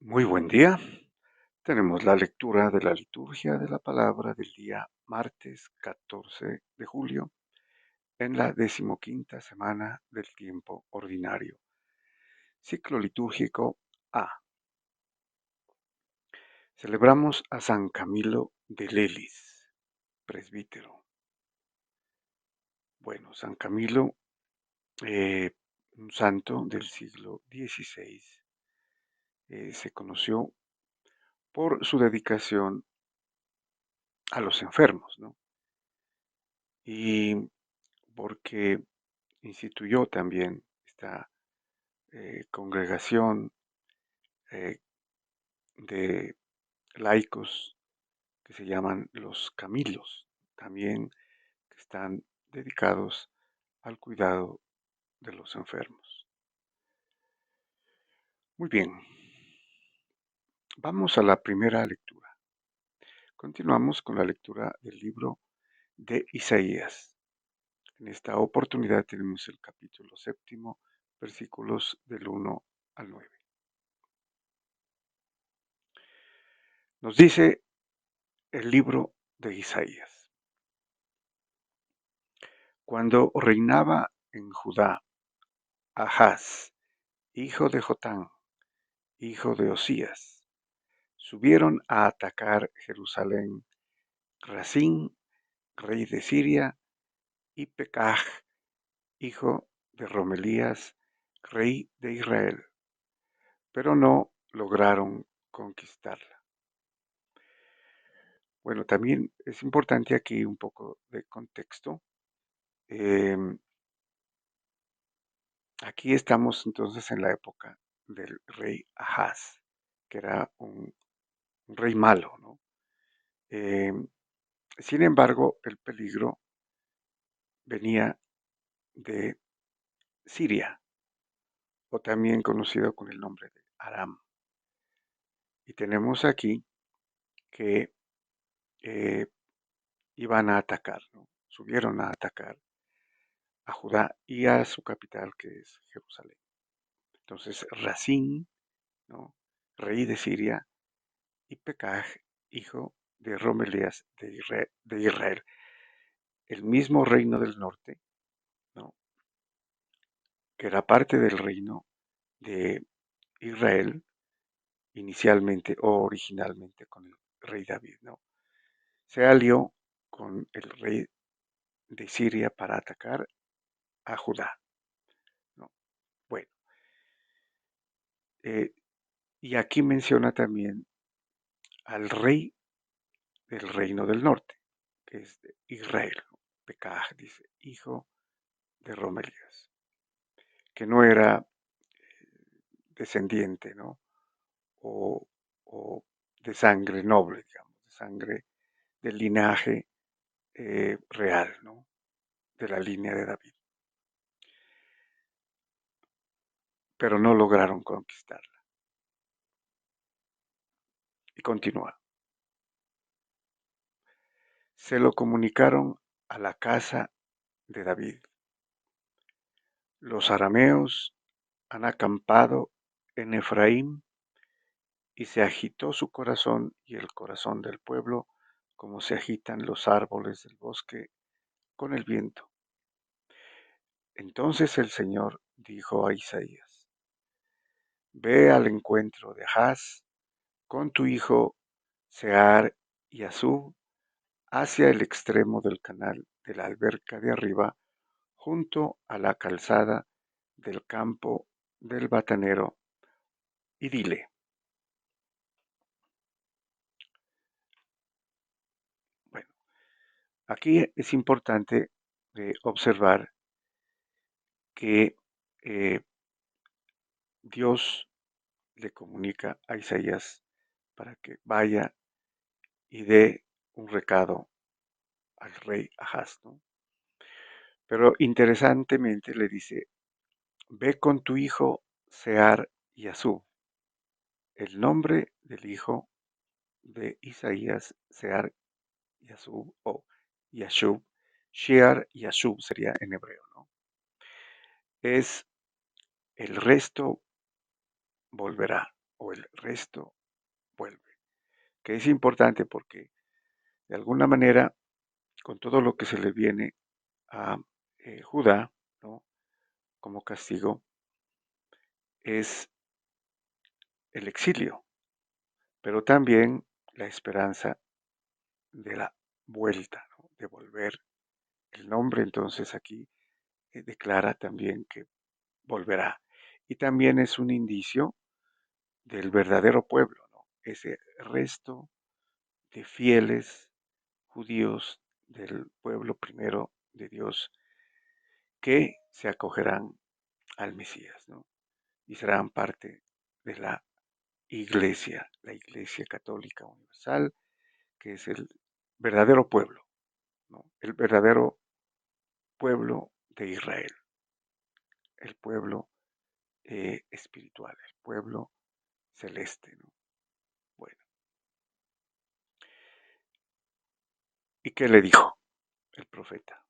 Muy buen día. Tenemos la lectura de la liturgia de la palabra del día martes 14 de julio en la decimoquinta semana del tiempo ordinario. Ciclo litúrgico A. Celebramos a San Camilo de Lelis, presbítero. Bueno, San Camilo, un santo del siglo XVI, se conoció por su dedicación a los enfermos, ¿no? Y porque instituyó también esta congregación eh, de laicos que se llaman los Camilos, también que están dedicados al cuidado de los enfermos. Muy bien, vamos a la primera lectura. Continuamos con la lectura del libro de Isaías. En esta oportunidad tenemos el capítulo séptimo, versículos del 1 al 9. Nos dice el libro de Isaías: Cuando reinaba en Judá Ahaz, hijo de Jotán, hijo de Osías, subieron a atacar Jerusalén Rasín, rey de Siria, y Pekaj, hijo de Romelías, rey de Israel, pero no lograron conquistarla. Bueno, también es importante aquí un poco de contexto. Em, Aquí estamos entonces en la época del rey Ahaz, que era un rey malo, ¿no? Em, Sin embargo, el peligro venía de Siria, o también conocido con el nombre de Aram. Y tenemos aquí que eh, iban a atacar, ¿no? Subieron a atacar a Judá y a su capital, que es Jerusalén. Entonces, Rasín, ¿no? Rey de Siria, y Pekaj, hijo de Romelías de Israel, el mismo reino del norte, ¿no? Que era parte del reino de Israel inicialmente o originalmente con el rey David, ¿no? Se alió con el rey de Siria para atacar a Judá, ¿no? Bueno, eh, y aquí menciona también al rey del reino del norte, que es de Israel, ¿no? Pekaj, dice, hijo de Romelías, que no era descendiente, ¿no? O, o de sangre noble, digamos, de sangre del linaje real, ¿no? De la línea de David, pero no lograron conquistarla. Y continúa. Se lo comunicaron a la casa de David. Los arameos han acampado en Efraín, y se agitó su corazón y el corazón del pueblo, como se agitan los árboles del bosque con el viento. Entonces el Señor dijo a Isaías: Ve al encuentro de Ahaz con tu hijo Sear y Azub hacia el extremo del canal de la alberca de arriba, junto a la calzada del campo del batanero, y dile. Bueno, aquí es importante observar que eh, Dios le comunica a Isaías para que vaya y dé un recado al rey Ahaz, ¿no? Pero interesantemente le dice: Ve con tu hijo Sear y Azub. El nombre del hijo de Isaías, Sear y Azub, o Yashub, Shear y Yashub sería en hebreo, ¿no? Es el resto volverá, o el resto vuelve. Que es importante porque de alguna manera, con todo lo que se le viene a Judá, ¿no? Como castigo, es el exilio, pero también la esperanza de la vuelta, ¿no? De volver. El nombre entonces aquí declara también que volverá. Y también es un indicio del verdadero pueblo, ¿no? Ese resto de fieles judíos del pueblo primero de Dios que se acogerán al Mesías, ¿no? Y serán parte de la Iglesia Católica Universal, que es el verdadero pueblo, ¿no? El verdadero pueblo de Israel, el pueblo espiritual, el pueblo celeste, ¿no? Bueno, ¿y qué le dijo el profeta?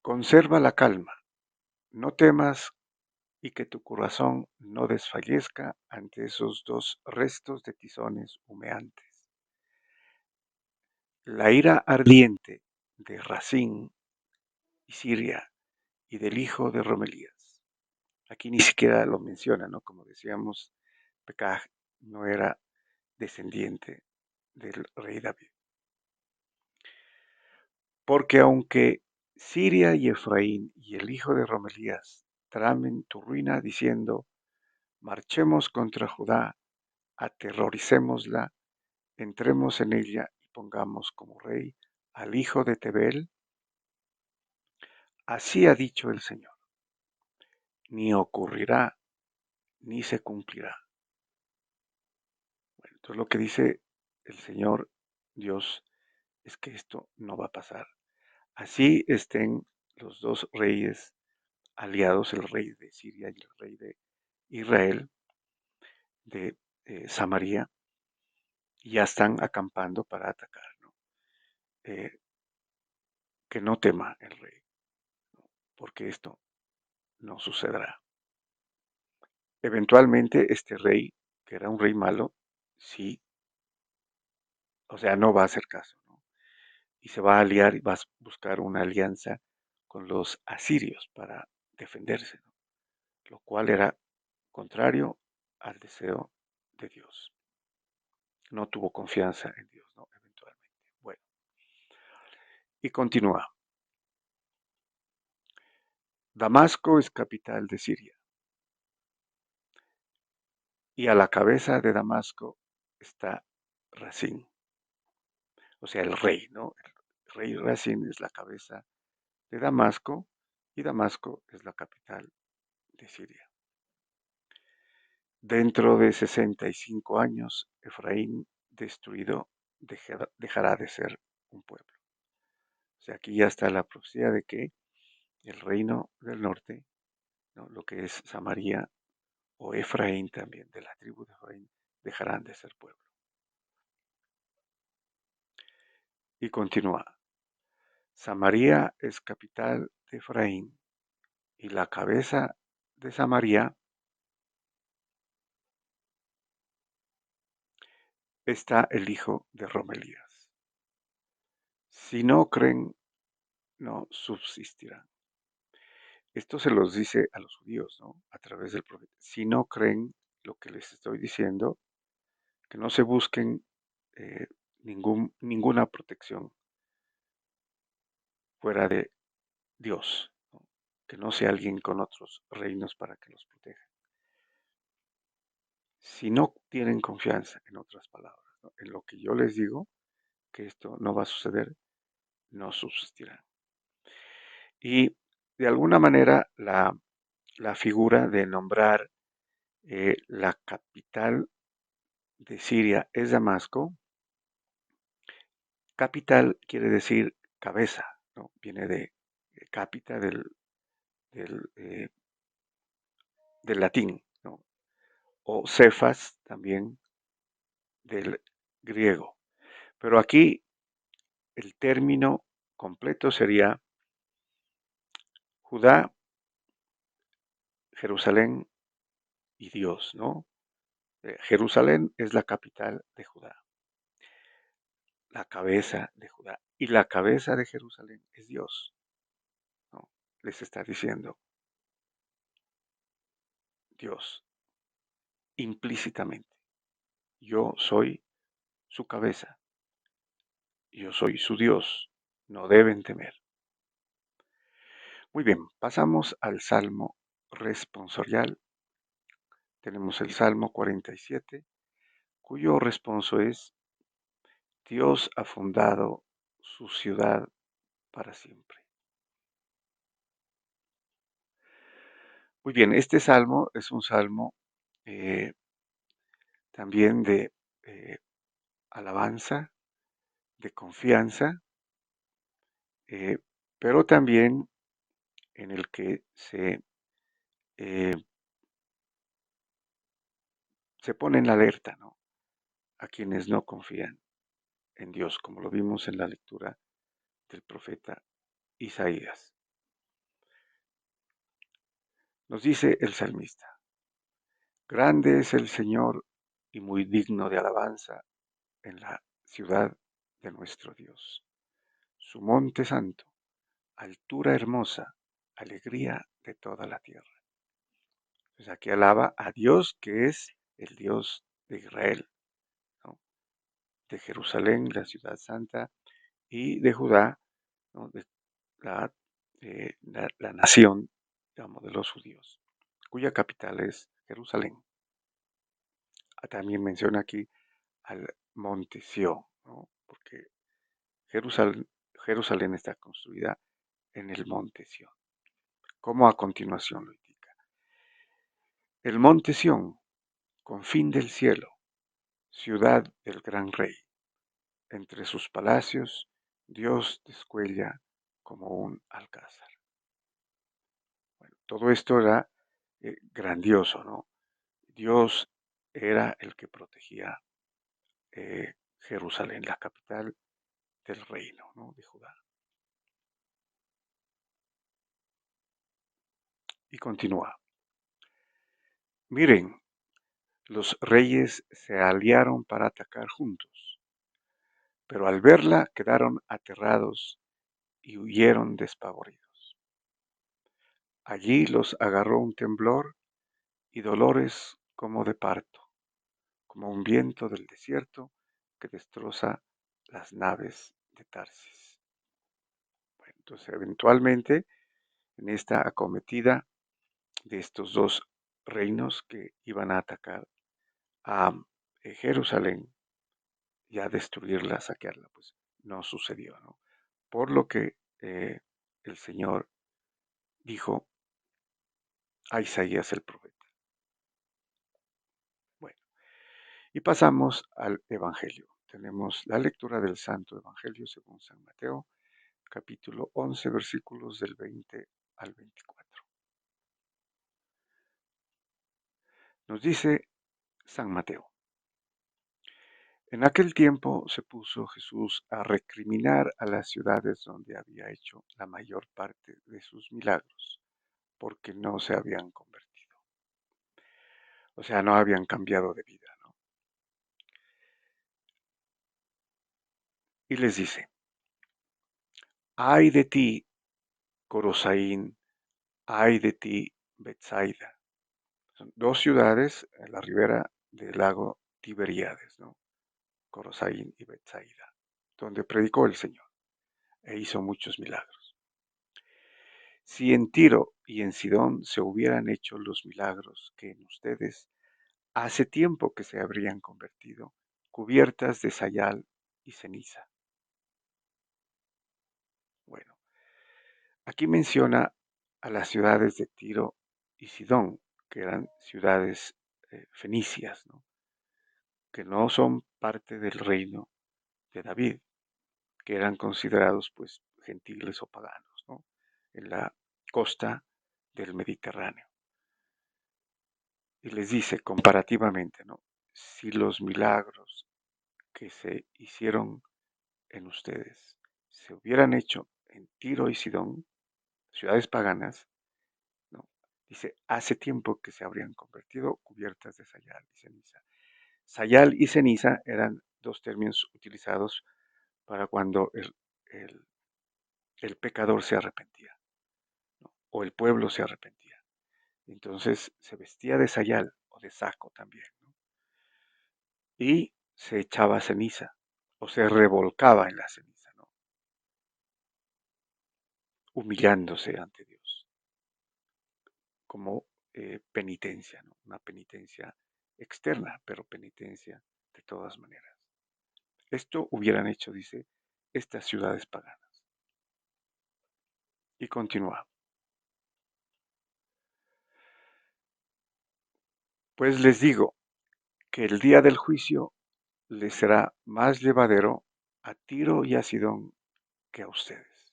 Conserva la calma, no temas y que tu corazón no desfallezca ante esos dos restos de tizones humeantes. La ira ardiente de Racín y Siria y del hijo de Romelías. Aquí ni siquiera lo menciona, ¿no? Como decíamos, Pekaj no era descendiente del rey David. Porque aunque Siria y Efraín y el hijo de Romelías tramen tu ruina diciendo, marchemos contra Judá, aterroricémosla, entremos en ella y pongamos como rey al hijo de Tebel, así ha dicho el Señor, ni ocurrirá ni se cumplirá. Bueno, entonces lo que dice el Señor Dios es que esto no va a pasar. Así estén los dos reyes aliados, el rey de Siria y el rey de Israel, de Samaria, y ya están acampando para atacar, ¿no? Eh, que no tema el rey, ¿no? Porque esto no sucederá. Eventualmente este rey, que era un rey malo, sí, o sea, no va a hacer caso, ¿no? Y se va a aliar y va a buscar una alianza con los asirios para defenderse, ¿no? Lo cual era contrario al deseo de Dios. No tuvo confianza en Dios, ¿no? Eventualmente. Bueno, y continúa. Damasco es capital de Siria, y a la cabeza de Damasco está Racín, o sea, el rey, ¿no? El rey Racín es la cabeza de Damasco, y Damasco es la capital de Siria. Dentro de 65 años, Efraín destruido dejará de ser un pueblo. O sea, aquí ya está la profecía de que el reino del norte, ¿no? Lo que es Samaria o Efraín también, de la tribu de Efraín, dejarán de ser pueblo. Y continúa. Samaria es capital de Efraín y la cabeza de Samaria está el hijo de Romelías. Si no creen, no subsistirán. Esto se los dice a los judíos, ¿no? A través del profeta. Si no creen lo que les estoy diciendo, que no se busquen eh, ninguna protección fuera de Dios, ¿no? Que no sea alguien con otros reinos para que los proteja. Si no tienen confianza, en otras palabras, ¿no? En lo que yo les digo, que esto no va a suceder, no subsistirá. Y de alguna manera la figura de nombrar la capital de Siria es Damasco. Capital quiere decir cabeza, ¿no? Viene de capita del, eh, del latín, ¿no? O cefas también del griego. Pero aquí el término completo sería Judá, Jerusalén, y Dios, ¿no? Jerusalén es la capital de Judá, la cabeza de Judá, y la cabeza de Jerusalén es Dios, ¿no? Les está diciendo Dios implícitamente, yo soy su cabeza, yo soy su Dios, no deben temer. Muy bien, pasamos al Salmo responsorial. Tenemos el Salmo 47, cuyo responso es, Dios ha fundado su ciudad para siempre. Muy bien, este salmo es un salmo eh, también de eh, alabanza, de confianza, eh, pero también en el que eh, se pone en alerta, ¿no? A quienes no confían en Dios, como lo vimos en la lectura del profeta Isaías. Nos dice el salmista, grande es el Señor y muy digno de alabanza en la ciudad de nuestro Dios. Su monte santo, altura hermosa, alegría de toda la tierra. Pues aquí alaba a Dios que es el Dios de Israel, ¿no? De Jerusalén, la ciudad santa, y de Judá, ¿no? De la, la nación, digamos, de los judíos, cuya capital es Jerusalén. También menciona aquí al monte Sión, ¿no? Porque Jerusalén, Jerusalén está construida en el monte Sión, como a continuación lo indica. El monte Sión, confín del cielo, ciudad del gran rey. Entre sus palacios, Dios descuella como un alcázar. Bueno, todo esto era grandioso, ¿no? Dios era el que protegía Jerusalén, la capital del reino, ¿no? De Judá. Y continúa. Miren, los reyes se aliaron para atacar juntos, pero al verla quedaron aterrados y huyeron despavoridos. Allí los agarró un temblor y dolores como de parto, como un viento del desierto que destroza las naves de Tarsis. Bueno, entonces, eventualmente, en esta acometida de estos dos reinos que iban a atacar a Jerusalén y a destruirla, a saquearla, pues no sucedió, ¿no? Por lo que el Señor dijo a Isaías el profeta. Bueno, y pasamos al Evangelio. Tenemos la lectura del Santo Evangelio según San Mateo, capítulo 11, versículos del 20 al 24. Nos dice San Mateo, en aquel tiempo se puso Jesús a recriminar a las ciudades donde había hecho la mayor parte de sus milagros, porque no se habían convertido, o sea, no habían cambiado de vida, ¿no? Y les dice, ay de ti, Corosaín, ay de ti, Betsaida. Son dos ciudades en la ribera del lago Tiberíades, ¿no? Corosaín y Betsaida, donde predicó el Señor e hizo muchos milagros. Si en Tiro y en Sidón se hubieran hecho los milagros que en ustedes, hace tiempo que se habrían convertido, cubiertas de sayal y ceniza. Bueno, aquí menciona a las ciudades de Tiro y Sidón, que eran ciudades fenicias, ¿no? Que no son parte del reino de David, que eran considerados pues gentiles o paganos, ¿no? En la costa del Mediterráneo. Y les dice comparativamente, ¿no? Si los milagros que se hicieron en ustedes se hubieran hecho en Tiro y Sidón, ciudades paganas, ¿no? Dice, hace tiempo que se habrían convertido cubiertas de sayal y ceniza. Sayal y ceniza eran dos términos utilizados para cuando el- el pecador se arrepentía, ¿no? O el pueblo se arrepentía. Entonces se vestía de sayal o de saco también, ¿no? Y se echaba ceniza o se revolcaba en la ceniza, ¿no? Humillándose ante Dios como penitencia, ¿no? Una penitencia externa, pero penitencia de todas maneras. Esto hubieran hecho, dice, estas ciudades paganas. Y continúa. Pues les digo que el día del juicio les será más llevadero a Tiro y a Sidón que a ustedes.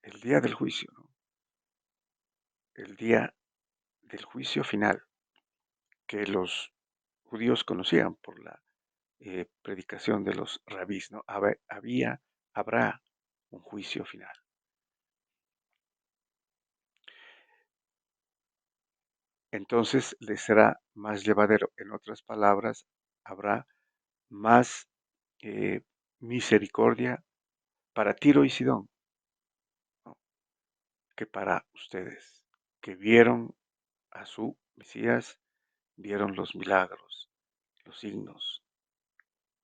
El día del juicio, ¿no? El día del juicio final que los judíos conocían por la predicación de los rabís, ¿no? Habrá un juicio final. Entonces les será más llevadero. En otras palabras, habrá más eh, misericordia para Tiro y Sidón, ¿no? Que para ustedes, que vieron a su Mesías, vieron los milagros, los signos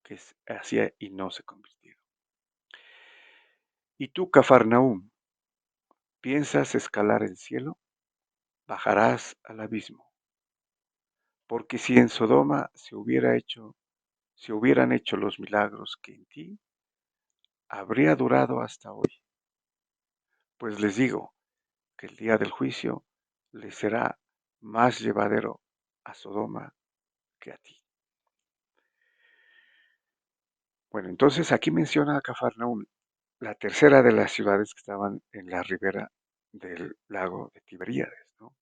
que hacía y no se convirtieron. Y tú, Cafarnaúm, ¿piensas escalar el cielo? Bajarás al abismo. Porque si en Sodoma se hubieran hecho los milagros que en ti, habría durado hasta hoy. Pues les digo que el día del juicio les será más llevadero a Sodoma que a ti. Bueno, entonces aquí menciona a Cafarnaúm, la tercera de las ciudades que estaban en la ribera del lago de Tiberíades, ¿no?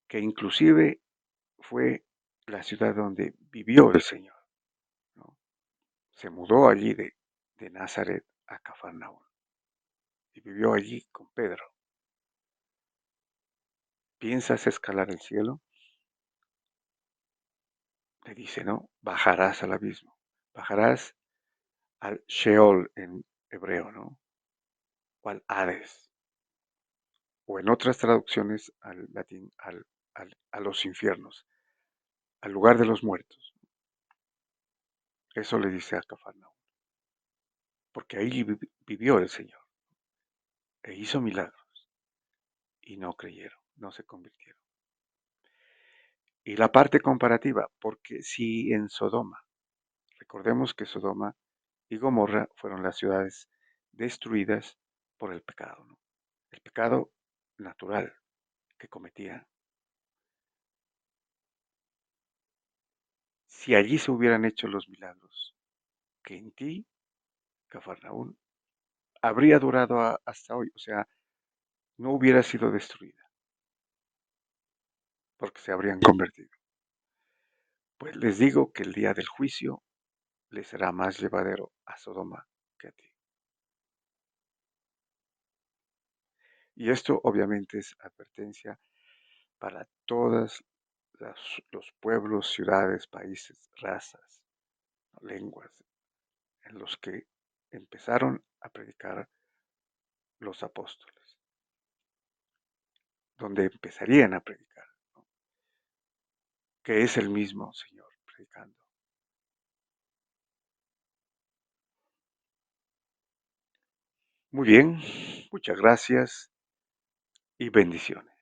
Que inclusive fue la ciudad donde vivió el Señor, ¿no? Se mudó allí de Nazaret a Cafarnaúm y vivió allí con Pedro. ¿Piensas escalar el cielo? Le dice, ¿no? Bajarás al abismo, bajarás al Sheol en hebreo, ¿no? O al Hades, o en otras traducciones al latín, a los infiernos, al lugar de los muertos. Eso le dice a Cafarnaúm, porque ahí vivió el Señor e hizo milagros y no creyeron, no se convirtieron. Y la parte comparativa, porque si en Sodoma, recordemos que Sodoma y Gomorra fueron las ciudades destruidas por el pecado, ¿no? El pecado natural que cometían. Si allí se hubieran hecho los milagros que en ti, Cafarnaúm, habría durado hasta hoy, o sea, no hubiera sido destruida, porque se habrían convertido. Pues les digo que el día del juicio les será más llevadero a Sodoma que a ti. Y esto obviamente es advertencia para todos los pueblos, ciudades, países, razas, lenguas, en los que empezaron a predicar los apóstoles, donde empezarían a predicar, ¿no? Que es el mismo Señor predicando. Muy bien, muchas gracias y bendiciones.